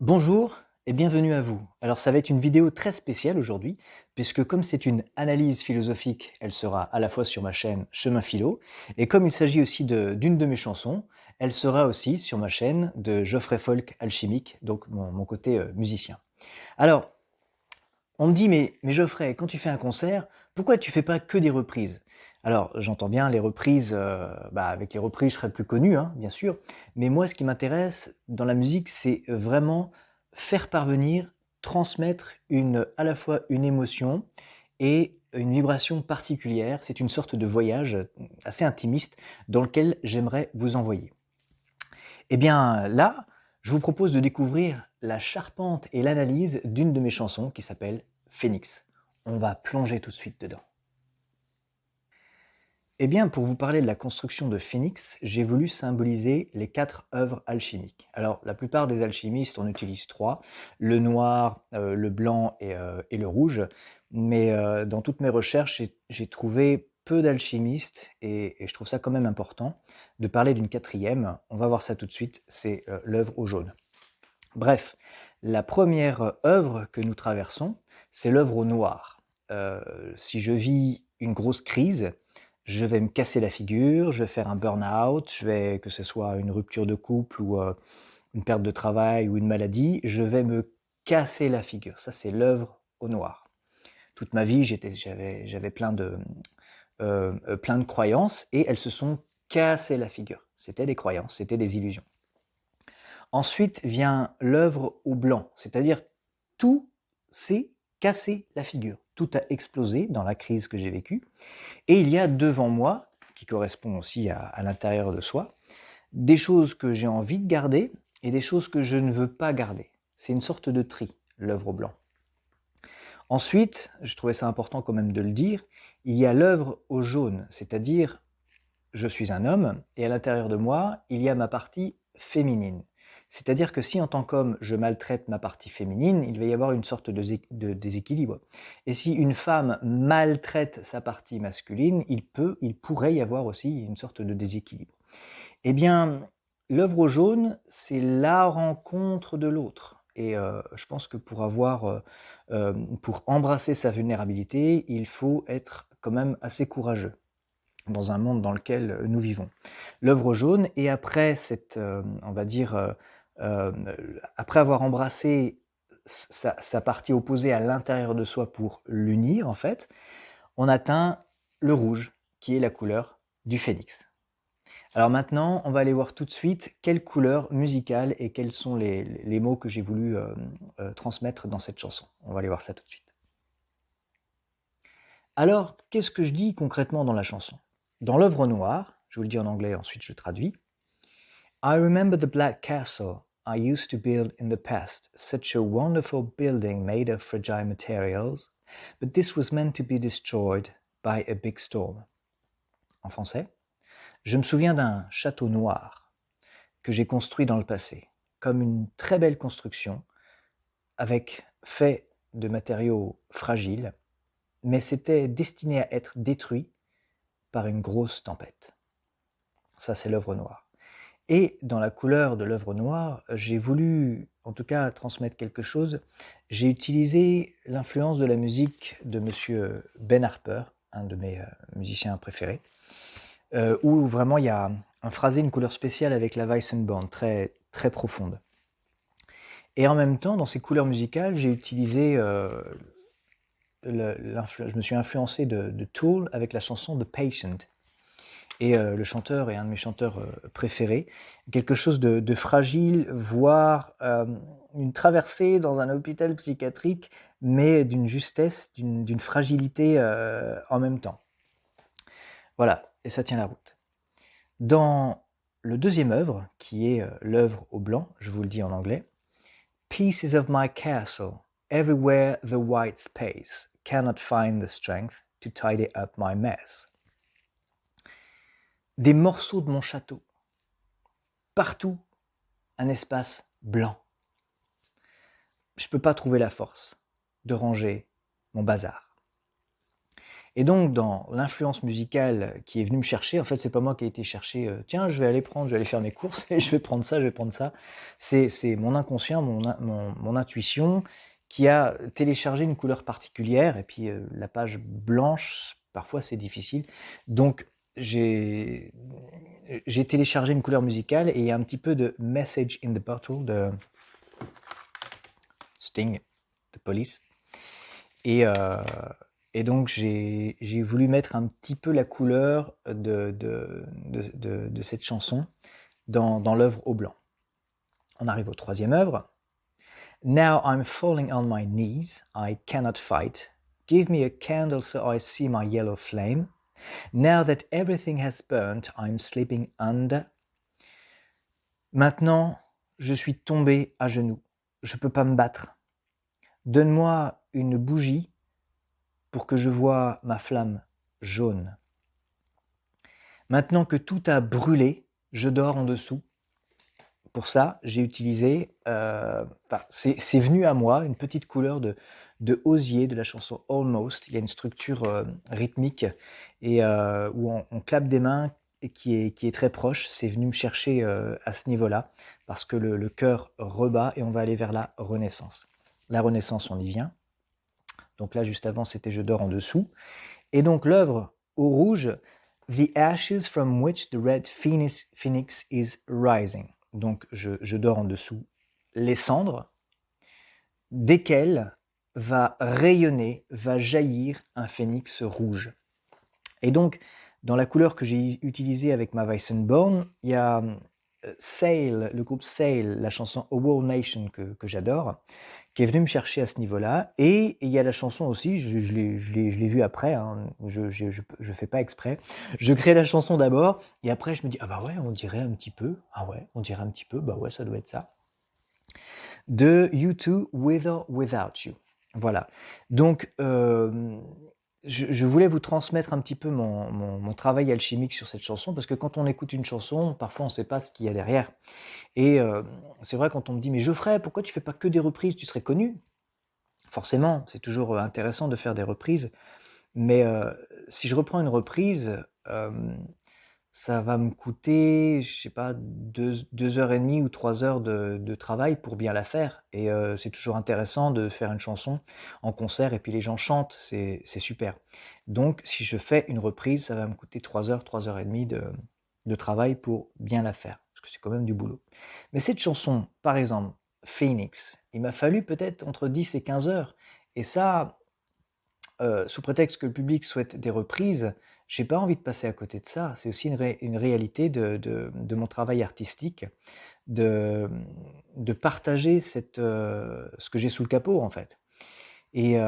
Bonjour et bienvenue à vous. Alors ça va être une vidéo très spéciale aujourd'hui, puisque comme c'est une analyse philosophique, elle sera à la fois sur ma chaîne Chemin Philo, et comme il s'agit aussi d'une de mes chansons, elle sera aussi sur ma chaîne de Geoffrey Folk Alchimique, donc mon côté musicien. Alors, on me dit, mais Geoffrey, quand tu fais un concert, pourquoi tu fais pas que des reprises? Alors, j'entends bien les reprises, avec les reprises, je serais plus connu, hein, bien sûr. Mais moi, ce qui m'intéresse dans la musique, c'est vraiment faire parvenir, transmettre à la fois une émotion et une vibration particulière. C'est une sorte de voyage assez intimiste dans lequel j'aimerais vous envoyer. Eh bien, là, je vous propose de découvrir la charpente et l'analyse d'une de mes chansons qui s'appelle Phénix. On va plonger tout de suite dedans. Eh bien, pour vous parler de la construction de Phénix, j'ai voulu symboliser les 4 œuvres alchimiques. Alors, la plupart des alchimistes, on utilise 3, le noir, le blanc et le rouge. Mais dans toutes mes recherches, j'ai trouvé peu d'alchimistes et je trouve ça quand même important de parler d'une quatrième. On va voir ça tout de suite, c'est l'œuvre au jaune. Bref, la première œuvre que nous traversons, c'est l'œuvre au noir. Si je vis une grosse crise, je vais me casser la figure, je vais faire un burn-out, que ce soit une rupture de couple ou une perte de travail ou une maladie, je vais me casser la figure. Ça, c'est l'œuvre au noir. Toute ma vie, j'avais plein de croyances et elles se sont cassées la figure. C'était des croyances, c'était des illusions. Ensuite vient l'œuvre au blanc, c'est-à-dire tout s'est cassé la figure. Tout a explosé dans la crise que j'ai vécue. Et il y a devant moi, qui correspond aussi à l'intérieur de soi, des choses que j'ai envie de garder et des choses que je ne veux pas garder. C'est une sorte de tri, l'œuvre au blanc. Ensuite, je trouvais ça important quand même de le dire, il y a l'œuvre au jaune, c'est-à-dire je suis un homme et à l'intérieur de moi, il y a ma partie féminine. C'est-à-dire que si en tant qu'homme, je maltraite ma partie féminine, il va y avoir une sorte de déséquilibre. Et si une femme maltraite sa partie masculine, il pourrait y avoir aussi une sorte de déséquilibre. Eh bien, l'œuvre au jaune, c'est la rencontre de l'autre. Et je pense que pour embrasser sa vulnérabilité, il faut être quand même assez courageux dans un monde dans lequel nous vivons. L'œuvre jaune, et après on va dire, après avoir embrassé sa partie opposée à l'intérieur de soi pour l'unir, en fait, on atteint le rouge, qui est la couleur du phénix. Alors maintenant, on va aller voir tout de suite quelle couleur musicale et quels sont les mots que j'ai voulu transmettre dans cette chanson. On va aller voir ça tout de suite. Alors, qu'est-ce que je dis concrètement dans la chanson? Dans l'œuvre noire, je vous le dis en anglais, ensuite je traduis. I remember the black castle I used to build in the past, such a wonderful building made of fragile materials, but this was meant to be destroyed by a big storm. En français, je me souviens d'un château noir que j'ai construit dans le passé, comme une très belle construction, fait de matériaux fragiles, mais c'était destiné à être détruit par une grosse tempête. Ça, c'est l'œuvre noire. Et dans la couleur de l'œuvre noire, j'ai voulu, en tout cas, transmettre quelque chose. J'ai utilisé l'influence de la musique de monsieur Ben Harper, un de mes musiciens préférés, où vraiment il y a un phrasé, une couleur spéciale avec la Weissenborn, très, très profonde. Et en même temps, dans ces couleurs musicales, j'ai utilisé je me suis influencé de Tool avec la chanson The Patient. Et le chanteur est un de mes chanteurs préférés. Quelque chose de fragile, voire une traversée dans un hôpital psychiatrique, mais d'une justesse, d'une fragilité en même temps. Voilà, et ça tient la route. Dans le deuxième œuvre, qui est l'œuvre au blanc, je vous le dis en anglais, Pieces of my castle, everywhere the white space, cannot find the strength to tidy up my mess. Des morceaux de mon château, partout un espace blanc. Je ne peux pas trouver la force de ranger mon bazar. Et donc, dans l'influence musicale qui est venue me chercher, en fait, c'est pas moi qui ai été chercher, tiens, je vais aller faire mes courses et je vais prendre ça, je vais prendre ça. C'est mon inconscient, mon intuition qui a téléchargé une couleur particulière. Et puis, la page blanche, parfois, c'est difficile. Donc, j'ai j'ai téléchargé une couleur musicale et il y a un petit peu de Message in the Bottle de Sting, de Police. Et, et donc, j'ai voulu mettre un petit peu la couleur de cette chanson dans l'œuvre au blanc. On arrive au troisième œuvre. Now I'm falling on my knees, I cannot fight. Give me a candle so I see my yellow flame. Now that everything has burnt, I'm sleeping under. Maintenant, je suis tombé à genoux. Je ne peux pas me battre. Donne-moi une bougie pour que je voie ma flamme jaune. Maintenant que tout a brûlé, je dors en dessous. Pour ça, j'ai utilisé, c'est venu à moi, une petite couleur de osier de la chanson Almost. Il y a une structure rythmique et où on clappe des mains et qui est très proche. C'est venu me chercher à ce niveau-là parce que le cœur rebat et on va aller vers la renaissance. La renaissance, on y vient. Donc là, juste avant, c'était Je dors en dessous. Et donc l'œuvre au rouge, The ashes from which the red phoenix is rising. Donc je dors en dessous. Les cendres, desquelles va rayonner, va jaillir un phénix rouge. Et donc, dans la couleur que j'ai utilisée avec ma Weissenborn, il y a Sail, le groupe Sail, la chanson A World Nation que j'adore, qui est venu me chercher à ce niveau-là. Et il y a la chanson aussi, je l'ai vue après, hein, je fais pas exprès. Je crée la chanson d'abord, et après je me dis, ah bah ouais, on dirait un petit peu, ah ouais, on dirait un petit peu, bah ouais, ça doit être ça. De U2, With or Without You. Voilà. Donc, je voulais vous transmettre un petit peu mon travail alchimique sur cette chanson, parce que quand on écoute une chanson, parfois on ne sait pas ce qu'il y a derrière. Et c'est vrai quand on me dit « Mais Geoffrey, pourquoi tu fais pas que des reprises? Tu serais connu ?» Forcément, c'est toujours intéressant de faire des reprises, mais si je reprends une reprise, ça va me coûter, je sais pas, 2 heures et demie ou 3 heures de travail pour bien la faire. Et c'est toujours intéressant de faire une chanson en concert et puis les gens chantent, c'est super. Donc si je fais une reprise, ça va me coûter 3 heures, 3 heures et demie de travail pour bien la faire, parce que c'est quand même du boulot. Mais cette chanson, par exemple, Phoenix, il m'a fallu peut-être entre 10 et 15 heures. Et ça, sous prétexte que le public souhaite des reprises, j'ai pas envie de passer à côté de ça. C'est aussi une réalité de mon travail artistique, de, de partager ce que j'ai sous le capot, en fait. Et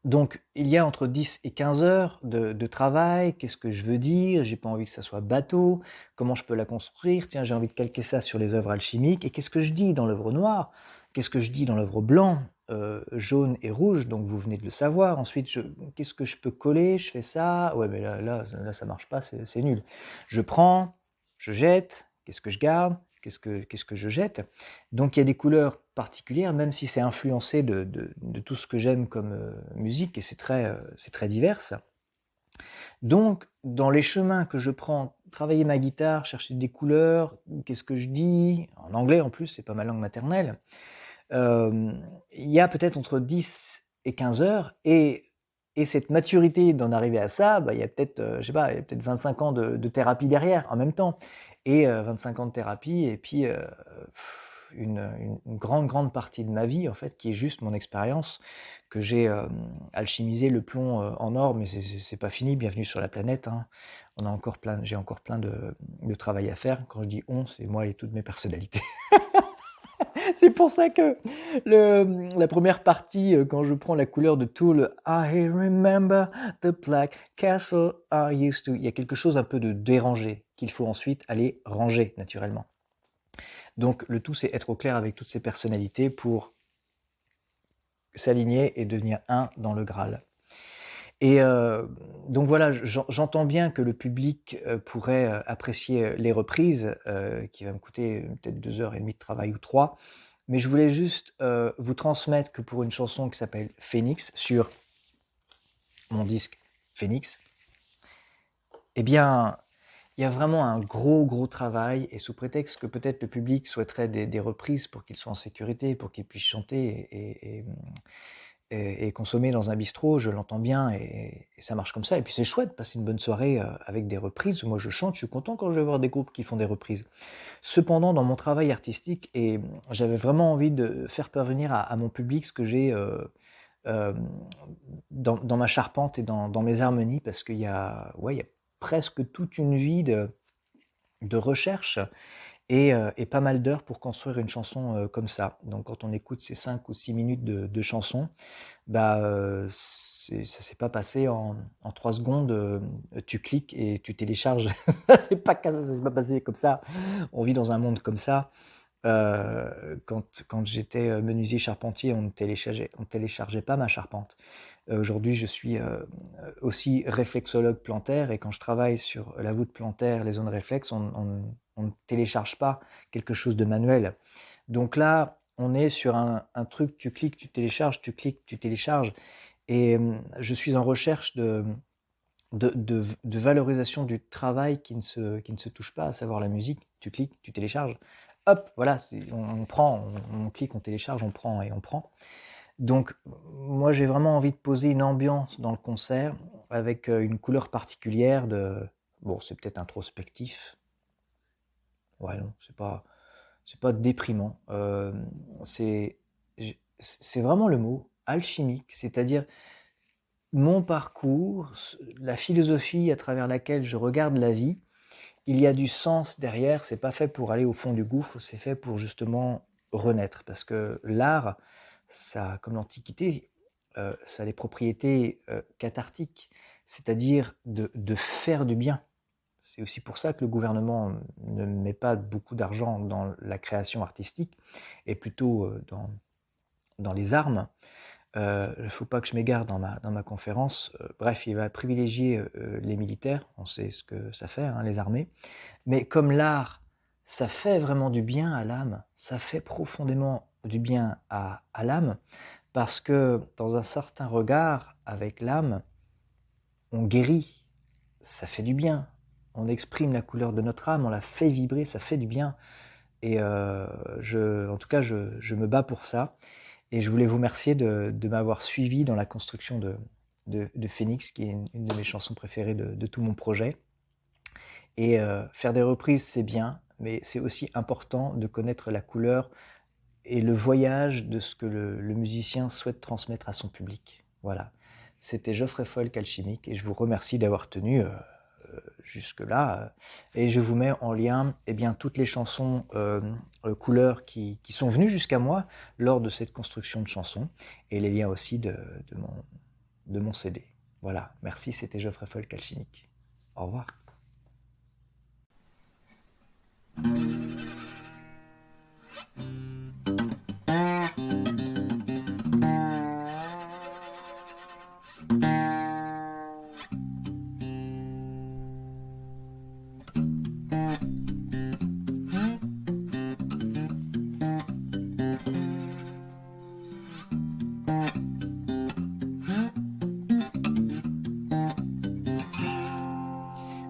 donc, il y a entre 10 et 15 heures de travail. Qu'est-ce que je veux dire? J'ai pas envie que ça soit bateau. Comment je peux la construire? Tiens, j'ai envie de calquer ça sur les œuvres alchimiques. Et qu'est-ce que je dis dans l'œuvre noire? Qu'est-ce que je dis dans l'œuvre blanc, jaune et rouge? Donc, vous venez de le savoir. Ensuite, qu'est-ce que je peux coller? Je fais ça. Ouais, mais là ça marche pas, c'est nul. Je prends, je jette. Qu'est-ce que je garde? Qu'est-ce que je jette? Donc il y a des couleurs particulières, même si c'est influencé de tout ce que j'aime comme musique, et c'est très divers. Donc dans les chemins que je prends, travailler ma guitare, chercher des couleurs, qu'est-ce que je dis, en anglais en plus, c'est pas ma langue maternelle, il y a peut-être entre 10 et 15 heures, et cette maturité d'en arriver à ça, bah, il y a peut-être, je sais pas, il y a peut-être 25 ans de thérapie derrière en même temps. Et 25 ans de thérapie, et puis une grande partie de ma vie, en fait, qui est juste mon expérience, que j'ai alchimisé le plomb en or, mais c'est pas fini, bienvenue sur la planète, hein. J'ai encore plein de travail à faire. Quand je dis on, c'est moi et toutes mes personnalités. C'est pour ça que la première partie, quand je prends la couleur de Tool, I remember the black castle I used to, il y a quelque chose un peu de dérangé qu'il faut ensuite aller ranger naturellement. Donc le tout, c'est être au clair avec toutes ces personnalités pour s'aligner et devenir un dans le Graal. Et donc voilà, j'entends bien que le public pourrait apprécier les reprises, qui va me coûter peut-être 2 heures et demie de travail ou 3. Mais je voulais juste vous transmettre que pour une chanson qui s'appelle Phoenix, sur mon disque Phoenix, eh bien, il y a vraiment un gros travail, et sous prétexte que peut-être le public souhaiterait des reprises pour qu'ils soient en sécurité, pour qu'ils puissent chanter et consommer dans un bistrot, je l'entends bien, et ça marche comme ça. Et puis c'est chouette de passer une bonne soirée avec des reprises. Moi je chante, je suis content quand je vais voir des groupes qui font des reprises. Cependant, dans mon travail artistique, et j'avais vraiment envie de faire parvenir à mon public ce que j'ai dans ma charpente et dans mes harmonies, parce qu'il y a presque toute une vie de recherche et pas mal d'heures pour construire une chanson comme ça. Donc quand on écoute ces 5 ou 6 minutes de chanson, ça s'est pas passé en 3 secondes, tu cliques et tu télécharges. C'est pas ça s'est pas passé comme ça. On vit dans un monde comme ça. Quand j'étais menuisier charpentier, on ne téléchargeait pas ma charpente. Aujourd'hui, je suis aussi réflexologue plantaire, et quand je travaille sur la voûte plantaire, les zones réflexes, on ne télécharge pas quelque chose de manuel. Donc là, on est sur un truc, tu cliques, tu télécharges, tu cliques, tu télécharges, et je suis en recherche de valorisation du travail qui ne se touche pas, à savoir la musique. Tu cliques, tu télécharges, hop, voilà, on prend, on clique, on télécharge, on prend et on prend. Donc moi j'ai vraiment envie de poser une ambiance dans le concert avec une couleur particulière bon, c'est peut-être introspectif. Ouais, non, c'est pas déprimant. C'est vraiment le mot, alchimique, c'est-à-dire mon parcours, la philosophie à travers laquelle je regarde la vie. Il y a du sens derrière, c'est pas fait pour aller au fond du gouffre, c'est fait pour justement renaître. Parce que l'art, ça, comme l'Antiquité, ça a des propriétés cathartiques, c'est-à-dire de faire du bien. C'est aussi pour ça que le gouvernement ne met pas beaucoup d'argent dans la création artistique, et plutôt dans les armes. Il ne faut pas que je m'égare dans ma conférence. Bref, il va privilégier les militaires, on sait ce que ça fait, hein, les armées. Mais comme l'art, ça fait vraiment du bien à l'âme, ça fait profondément du bien à l'âme, parce que dans un certain regard avec l'âme, on guérit, ça fait du bien. On exprime la couleur de notre âme, on la fait vibrer, ça fait du bien. Et en tout cas, je me bats pour ça. Et je voulais vous remercier de m'avoir suivi dans la construction de Phoenix, qui est une de mes chansons préférées de tout mon projet. Et faire des reprises, c'est bien, mais c'est aussi important de connaître la couleur et le voyage de ce que le musicien souhaite transmettre à son public. Voilà. C'était Geoffrey Folk, Alchimique, et je vous remercie d'avoir tenu jusque-là. Et je vous mets en lien toutes les chansons couleurs qui sont venues jusqu'à moi lors de cette construction de chansons, et les liens aussi de mon CD. Voilà, merci, c'était Geoffrey Folk, Alchimique. Au revoir.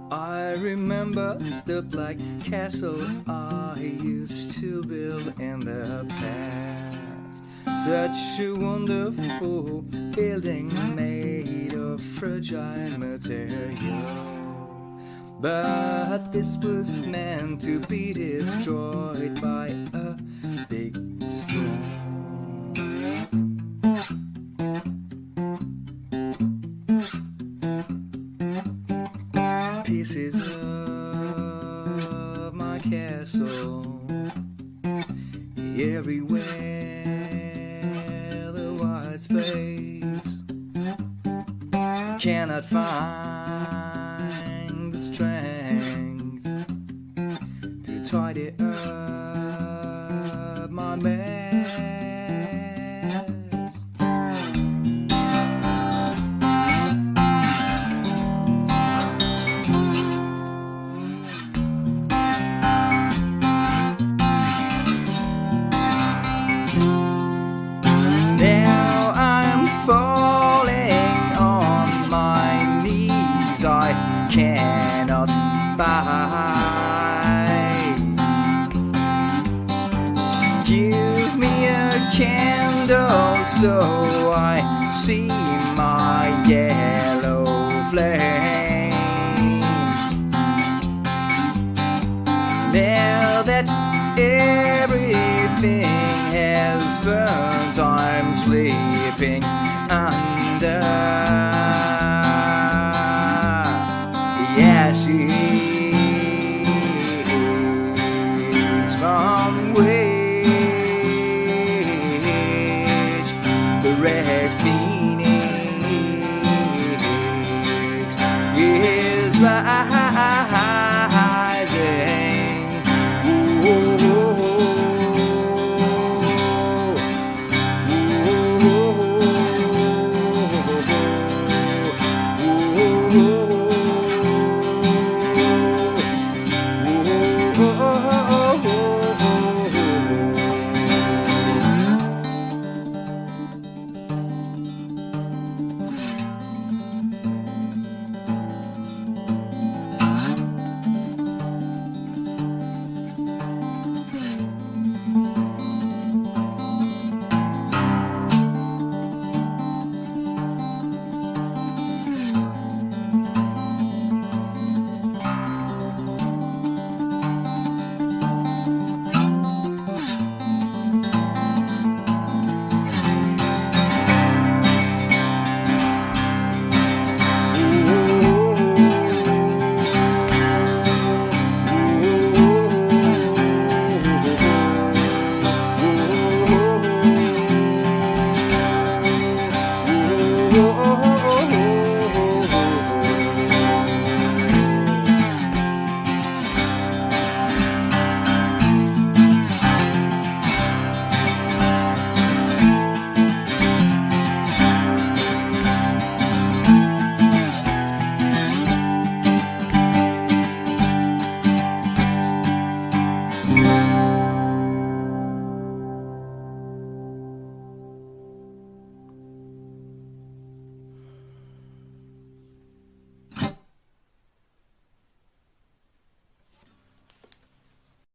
I remember the black castle I used to build in the past. Such a wonderful building made of fragile material. But this was meant to be destroyed by a big storm. Pieces of my castle everywhere, the white space cannot find the strength to tidy up my mess. Now I'm falling on candle so I see my yellow flame. Now that everything has burnt, I'm sleeping